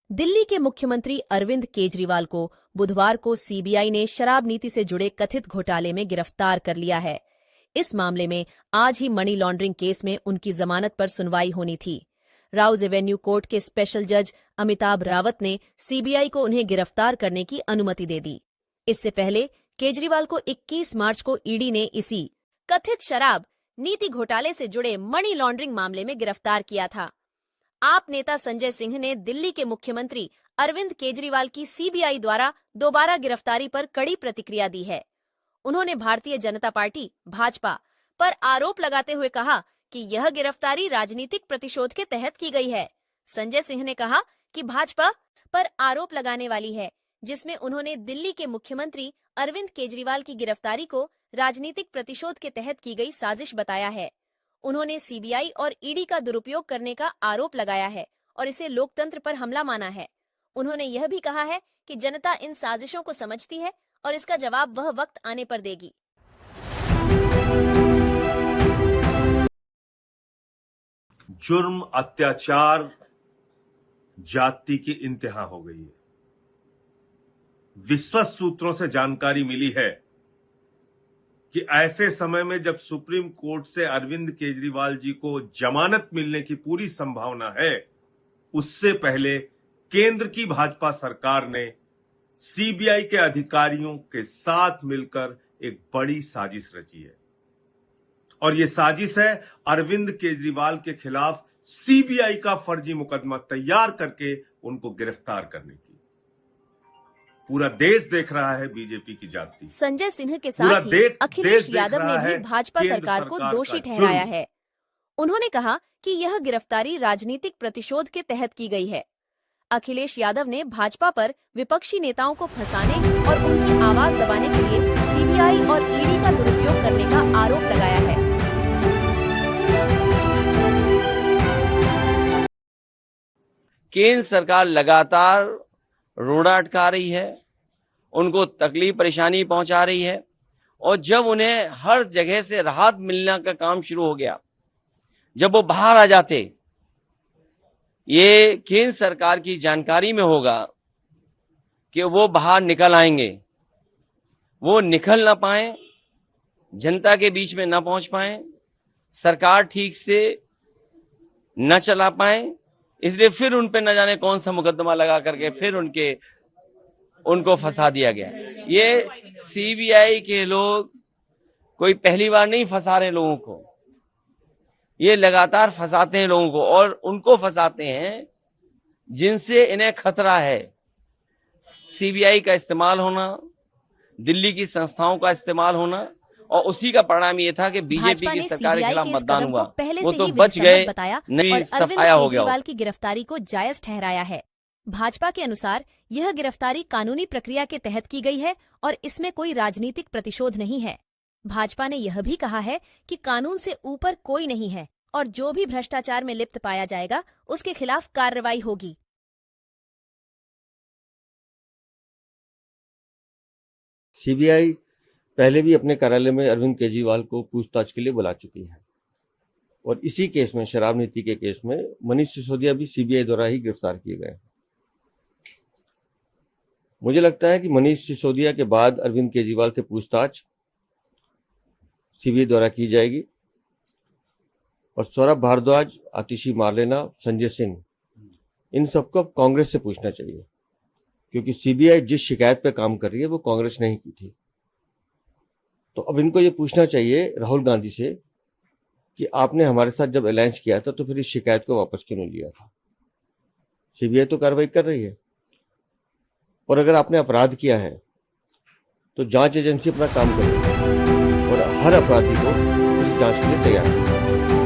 दिल्ली के मुख्यमंत्री अरविंद केजरीवाल को बुधवार को सीबीआई ने शराब नीति से जुड़े कथित घोटाले में गिरफ्तार कर लिया है। इस मामले में आज ही मनी लॉन्ड्रिंग केस में उनकी जमानत पर सुनवाई होनी थी। राउज एवेन्यू कोर्ट के स्पेशल जज अमिताभ रावत ने सीबीआई को उन्हें गिरफ्तार करने की अनुमति दे दी। इससे पहले केजरीवाल को 21 मार्च को ईडी ने इसी कथित शराब नीति घोटाले से जुड़े मनी लॉन्ड्रिंग मामले में गिरफ्तार किया था। आप नेता संजय सिंह ने दिल्ली के मुख्यमंत्री अरविंद केजरीवाल की सीबीआई द्वारा दोबारा गिरफ्तारी पर कड़ी प्रतिक्रिया दी है। उन्होंने भारतीय जनता पार्टी भाजपा पर आरोप लगाते हुए कहा कि यह गिरफ्तारी राजनीतिक प्रतिशोध के तहत की गई है। संजय सिंह ने कहा कि भाजपा पर आरोप लगाने वाली है, जिसमें उन्होंने दिल्ली के मुख्यमंत्री अरविंद केजरीवाल की गिरफ्तारी को राजनीतिक प्रतिशोध के तहत की गई साजिश बताया है। उन्होंने सीबीआई और ईडी का दुरुपयोग करने का आरोप लगाया है और इसे लोकतंत्र पर हमला माना है। उन्होंने यह भी कहा है कि जनता इन साजिशों को समझती है और इसका जवाब वह वक्त आने पर देगी। जुर्म, अत्याचार, जाति की इंतहा हो गई है। विश्वस्त सूत्रों से जानकारी मिली है कि ऐसे समय में जब सुप्रीम कोर्ट से अरविंद केजरीवाल जी को जमानत मिलने की पूरी संभावना है, उससे पहले केंद्र की भाजपा सरकार ने सीबीआई के अधिकारियों के साथ मिलकर एक बड़ी साजिश रची है। और यह साजिश है अरविंद केजरीवाल के खिलाफ सीबीआई का फर्जी मुकदमा तैयार करके उनको गिरफ्तार करने की। पूरा देश देख रहा है बीजेपी की जाति। संजय सिंह के साथ ही अखिलेश यादव ने भी भाजपा सरकार को दोषी ठहराया है। उन्होंने कहा कि यह गिरफ्तारी राजनीतिक प्रतिशोध के तहत की गई है। अखिलेश यादव ने भाजपा पर विपक्षी नेताओं को फंसाने और उनकी आवाज दबाने के लिए सीबीआई और ईडी का दुरुपयोग करने का आरोप लगाया है। केंद्र सरकार लगातार रोड़ा अटका रही है, उनको तकलीफ परेशानी पहुंचा रही है, और जब उन्हें हर जगह से राहत मिलने का काम शुरू हो गया, जब वो बाहर आ जाते, ये केंद्र सरकार की जानकारी में होगा कि वो बाहर निकल आएंगे, वो निकल ना पाए, जनता के बीच में ना पहुंच पाए, सरकार ठीक से न चला पाए, इसलिए फिर उन पे न जाने कौन सा मुकदमा लगा करके फिर उनको फंसा दिया गया। ये सीबीआई के लोग कोई पहली बार नहीं फंसा रहे लोगों को, ये लगातार फंसाते हैं लोगों को, और उनको फंसाते हैं जिनसे इन्हें खतरा है। सीबीआई का इस्तेमाल होना, दिल्ली की संस्थाओं का इस्तेमाल होना, और उसी का परिणाम ये था कि बीजेपी की सरकार के खिलाफ मतदान हुआ, वो तो बच गए, नहीं सफाया हो गया। केजरीवाल की गिरफ्तारी को जायज ठहराया है। भाजपा के अनुसार यह गिरफ्तारी कानूनी प्रक्रिया के तहत की गई है और इसमें कोई राजनीतिक प्रतिशोध नहीं है। भाजपा ने यह भी कहा है कि कानून से ऊपर कोई नहीं है और जो भी भ्रष्टाचार में लिप्त पाया जाएगा उसके खिलाफ कार्रवाई होगी। सीबीआई पहले भी अपने कार्यालय में अरविंद केजरीवाल को पूछताछ के लिए बुला चुकी है, और इसी केस में, शराब नीति के केस में, मनीष सिसोदिया भी सीबीआई द्वारा ही गिरफ्तार किए गए। मुझे लगता है कि मनीष सिसोदिया के बाद अरविंद केजरीवाल से पूछताछ सीबीआई द्वारा की जाएगी, और सौरभ भारद्वाज, आतिशी मार्लेना, संजय सिंह, इन सबको अब कांग्रेस से पूछना चाहिए, क्योंकि सीबीआई जिस शिकायत पे काम कर रही है वो कांग्रेस ने ही की थी। तो अब इनको ये पूछना चाहिए राहुल गांधी से कि आपने हमारे साथ जब अलायंस किया था तो फिर इस शिकायत को वापस क्यों नहीं लिया था। सीबीआई तो कार्रवाई कर रही है, और अगर आपने अपराध किया है तो जांच एजेंसी अपना काम करेगी और हर अपराधी को इस जांच के लिए तैयार है।